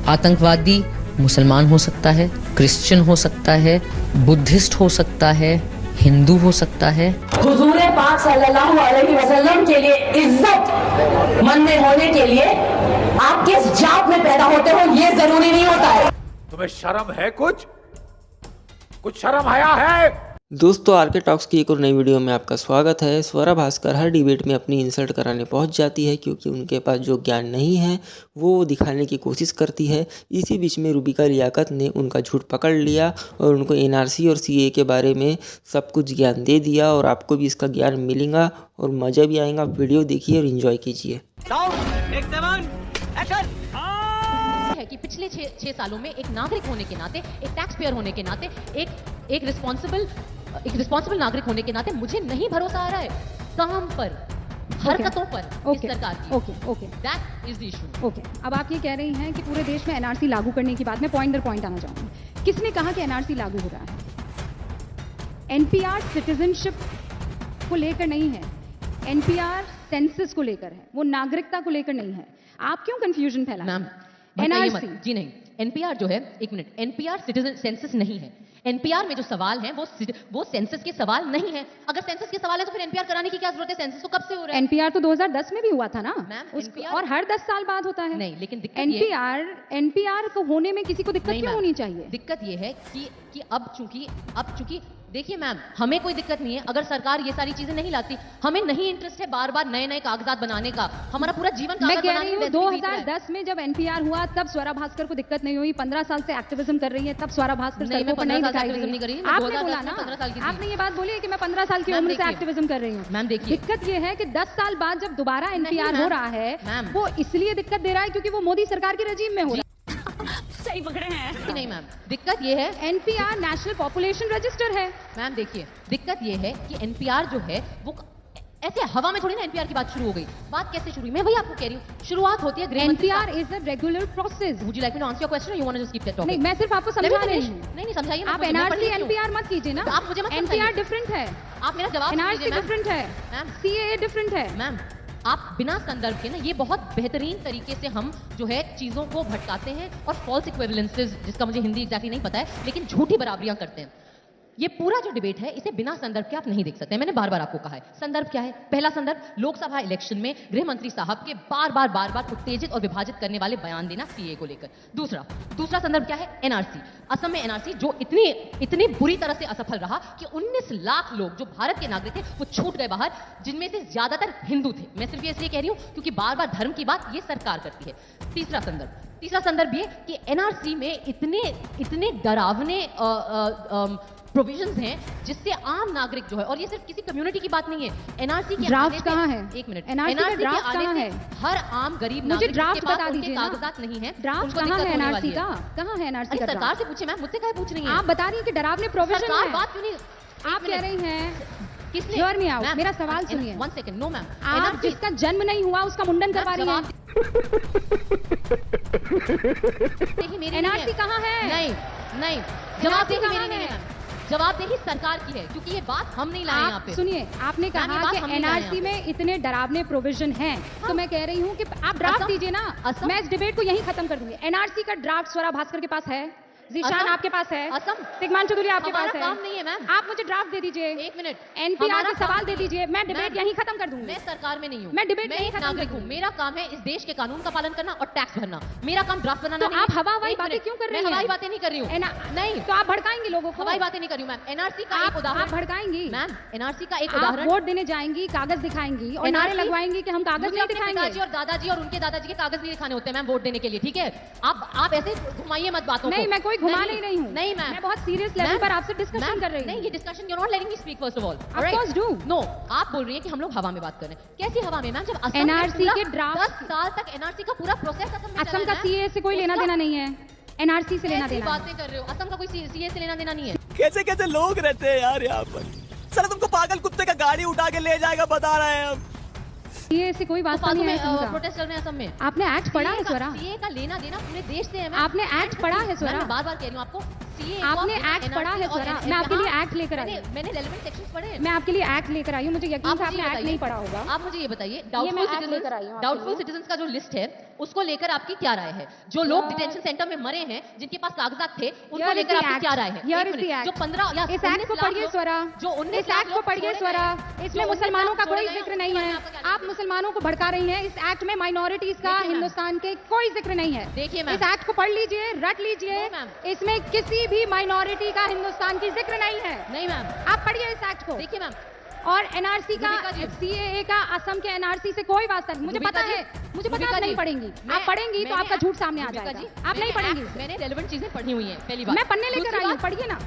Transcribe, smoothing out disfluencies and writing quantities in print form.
आतंकवादी मुसलमान हो सकता है, क्रिश्चियन हो सकता है, बुद्धिस्ट हो सकता है, हिंदू हो सकता है। हुजूर पाक सल्लल्लाहु अलैहि वसल्लम के लिए इज्जत मंद होने के लिए आप किस जात में पैदा होते हो ये जरूरी नहीं होता है। तुम्हें शर्म है? कुछ शर्म आया है? दोस्तों, आरके टॉक्स की एक और नई वीडियो में आपका स्वागत है। स्वरा भास्कर हर डिबेट में अपनी इंसल्ट कराने पहुंच जाती है क्योंकि उनके पास जो ज्ञान नहीं है वो दिखाने की कोशिश करती है। इसी बीच में रूबिका लियाकत ने उनका झूठ पकड़ लिया और उनको एनआरसी और सीए के बारे में सब कुछ ज्ञान दे दिया और आपको भी इसका ज्ञान मिलेगा और मज़ा भी आएगा। वीडियो देखिए और इन्जॉय कीजिए। है कि पिछले 6 सालों में एक नागरिक होने के नाते, एक टैक्स पेयर होने के नाते, एक रिस्पॉन्सिबल नागरिक होने के नाते मुझे नहीं भरोसा आ रहा है काम पर, हरकतों पर इस सरकार की। Okay that is the issue. Okay, अब आप ये कह रही हैं कि पूरे देश में एनआरसी लागू करने की बात में पॉइंट दर पॉइंट आना चाहूंगी। किसने कहा कि एनआरसी लागू हो रहा है? एनपीआर सिटीजनशिप को लेकर नहीं है, एनपीआर सेंसस को लेकर है, वो नागरिकता को लेकर नहीं है। आप क्यों कंफ्यूजन फैला? मैम एनआरसी जी नहीं, एनपीआर जो है, एक मिनट, एनपीआर सिटीजन सेंसस नहीं है। एनपीआर में जो सवाल है वो सेंसस के सवाल नहीं है। अगर सेंसस के सवाल है तो फिर एनपीआर कराने की क्या जरूरत है? सेंसस तो कब से हो रहा है? एनपीआर तो 2010 में भी हुआ था ना मैम, और हर 10 साल बाद होता है। नहीं, लेकिन एनपीआर को होने में किसी को दिक्कत क्यों होनी चाहिए? दिक्कत ये है कि अब चूंकि देखिए मैम, हमें कोई दिक्कत नहीं है अगर सरकार ये सारी चीजें नहीं लाती। हमें नहीं इंटरेस्ट है बार बार नए कागजात बनाने का। हमारा पूरा जीवन मैं कह रही हूँ 2010 में जब एनपीआर हुआ तब स्वरा भास्कर को दिक्कत नहीं हुई। 15 साल से एक्टिविज्म कर रही है, तब स्वरा भास्कर सड़कों पर नहीं दिखाई दी। आपने बोला ना, आपने ये बात बोली है कि मैं 15 साल की उम्र से एक्टिविज्म कर रही हूँ। मैम देखिए, दिक्कत ये है कि 10 साल बाद जब दोबारा एनपीआर हो रहा है वो इसलिए दिक्कत दे रहा है क्योंकि वो मोदी सरकार के रजीम में हो रहा है। सही पकड़े हैं नहीं मैम, दिक्कत ये है एनपीआर नेशनल पॉपुलेशन रजिस्टर है। मैम देखिए, दिक्कत ये है कि एनपीआर जो है वो ऐसे हवा में थोड़ी ना एनपीआर की बात शुरू हो गई। बात कैसे शुरू हुई? मैं वही आपको कह रही हूँ, शुरुआत होती है NPR is a regular process. Would you like me to answer your question और you want to just keep that topic? नहीं, मैं सिर्फ आपको समझा रही हूँ। नहीं समझाइए। आप एनआरसी एनपीआर मत कीजिए ना, आप मुझे मत एनपीआर डिफरेंट है। आप मेरा जवाब एनआरसी डिफरेंट है, मैम सीएए डिफरेंट है। मैम आप बिना संदर्भ के ना ये बहुत बेहतरीन तरीके से हम जो है चीजों को भटकाते हैं और फॉल्स इक्विवेलेंसेस, जिसका मुझे हिंदी एग्जैक्टली नहीं पता है, लेकिन झूठी बराबरियां करते हैं। ये पूरा जो डिबेट है इसे बिना संदर्भ के आप नहीं देख सकते। मैंने बार बार आपको कहा है संदर्भ क्या है। पहला संदर्भ, लोकसभा इलेक्शन में गृह मंत्री साहब के बार बार उत्तेजित और विभाजित करने वाले बयान देना सीए को लेकर। दूसरा संदर्भ क्या है? एनआरसी। असम में एनआरसी जो इतनी बुरी तरह से असफल रहा कि 19 लाख लोग जो भारत के नागरिक थे वो छूट गए बाहर, जिनमें से ज्यादातर हिंदू थे। मैं सिर्फ ये इसलिए कह रही हूं क्योंकि बार बार धर्म की बात ये सरकार करती है। तीसरा संदर्भ ये कि एनआरसी में इतने डरावने प्रोविजंस हैं जिससे आम नागरिक जो है, और ये सिर्फ किसी कम्युनिटी की बात नहीं है, एनआरसी के ड्राफ्ट कहाँ है? एक मिनट, एनआरसी का ड्राफ्ट कहाँ है? हर आम गरीब मुझे ड्राफ्ट बता दीजिए ना। कागजात नहीं है, ड्राफ्ट कहाँ है एनआरसी का? कहाँ है एनआरसी का? सरकार से पूछे मैम, मुझसे क्या पूछ रही हैं? आप बता रही हैं कि डरावने प्रोविजन है। बात क्यों नहीं? आप कह रही हैं किसने? हियर मी आउट, मेरा सवाल सुनिए। 1 सेकंड। नो मैम, आप जिसका जन्म नहीं हुआ उसका मुंडन करवा रही हैं। एनआरसी कहाँ है? नहीं, जवाबदेही मेरी नहीं है, जवाबदेही सरकार की है क्योंकि ये बात हम नहीं लाए यहाँ पे। सुनिए, आपने कहा कि एनआरसी में इतने डरावने प्रोविजन हैं, तो मैं कह रही हूँ कि आप ड्राफ्ट दीजिए ना। मैं इस डिबेट को यहीं खत्म कर दूंगी। एनआरसी का ड्राफ्ट स्वरा भास्कर के पास है, जीशान आपके पास है, असम सिग्मान चौधरी आपके पास है। काम नहीं है मैम। आप मुझे ड्राफ्ट दे दीजिए। एक मिनट, एनपीआर के सवाल दे दीजिए। मैं डिबेट यहीं खत्म कर दूंगी। मैं सरकार में नहीं हूँ, मैं डिबेट यहीं खत्म नागरिक हूँ। मेरा काम है इस देश के कानून का पालन करना और टैक्स भरना। मेरा काम ड्राफ्ट बनाना नहीं। आप हवाई बातें क्यों कर रही हैं? हवाई बातें नहीं कर रही हूँ। नहीं तो आप भड़काएंगी लोगों को। हवाई बातें नहीं कर रही हूँ मैम। एनआरसी का एक उदाहरण। आप भड़काएंगी मैम, एनआरसी का एक आप उदाहरण। वोट देने जाएंगी, कागज दिखाएंगी और नारे लगवाएंगी कि हम कागज नहीं दिखाएंगे। पिताजी और दादाजी और उनके दादाजी के कागज नहीं दिखाने होते मैम वोट देने के लिए, ठीक है? आप ऐसे घुमाइए मत बातों को। नहीं, मैं कोई घुमा नहीं रही हूँ। नहीं मैम, मैं बहुत सीरियस लेवल पर आपसे डिस्कशन कर रही हूँ। नहीं, ये discussion you are not letting me speak first of all. Of course do. No, आप बोल रही हैं कि हम लोग हवा में बात कर रहे हैं। कैसी हवा में मैम? जब असम एनआरसी के ड्राफ्ट 10 साल तक एनआरसी का पूरा प्रोसेस असम का सीए से कोई लेना देना नहीं है, एनआरसी से लेना देना। बातें कर रहे हो, असम का कोई सीए से लेना देना नहीं है। कैसे लोग रहते हैं यार यहाँ पर। सर तुमको पागल कुत्ते का गाड़ी उठा के ले जाएगा, बता रहे हैं हम। सीए से कोई वास्ता नहीं है। प्रोटेस्ट चल रहे हैं असम में। आपने एक्ट पढ़ा है स्वरा? सीए का लेना देना पूरे देश से है। आपने एक्ट पढ़ा है स्वरा? मैं बार-बार कह रही हूँ आपको, सीए आपने एक्ट पढ़ा है स्वरा? मैं आपके लिए एक्ट लेकर आई हूँ। मैंने रेलेवेंट सेक्शंस पढ़े हैं। मैं आपके लिए एक्ट लेकर आई हूँ, मुझे यकीन है आपने एक्ट नहीं पढ़ा होगा। आप मुझे ये बताइए, डाउटफुल सिटीजंस का जो लिस्ट है उसको लेकर आपकी क्या राय है? जो लोग डिटेंशन सेंटर में मरे हैं, जिनके पास कागजात थे, उनको Here is लेकर the आपकी act. क्या राय है? Here एक is the मिनट, act. जो 15 या इस एक्ट को पढ़िए स्वरा, जो 19 इस एक्ट को पढ़िए स्वरा, इसमें मुसलमानों का कोई जिक्र नहीं है। आप मुसलमानों को भड़का रही हैं। इस एक्ट में माइनॉरिटीज का देखिए मैम। हिंदुस्तान के कोई जिक्र नहीं है। देखिए मैम। इस एक्ट को पढ़ लीजिए, रट लीजिए। No ma'am. इसमें किसी भी माइनॉरिटी का हिंदुस्तान की जिक्र नहीं है। नहीं मैम, आप पढ़िए इस एक्ट को। देखिए मैम, और एनआरसी का, रुबिका जी। सीएए का असम के एनआरसी से कोई वास्ता नहीं। मुझे रुबिका पता जी, है, मुझे पता रुबिका आप नहीं जी, पढ़ेंगी। मैं- आप पढ़ेंगी तो मैंने- आपका झूठ सामने आ रुबिका जाएगा। जी, आप नहीं मैंने पढ़ेंगी। मैंने रेलेवेंट चीजें पढ़ी हुई हैं, पहली बात। मैं पढ़ने लेकर दूसरी आई हूँ, बात, पढ़िए ना।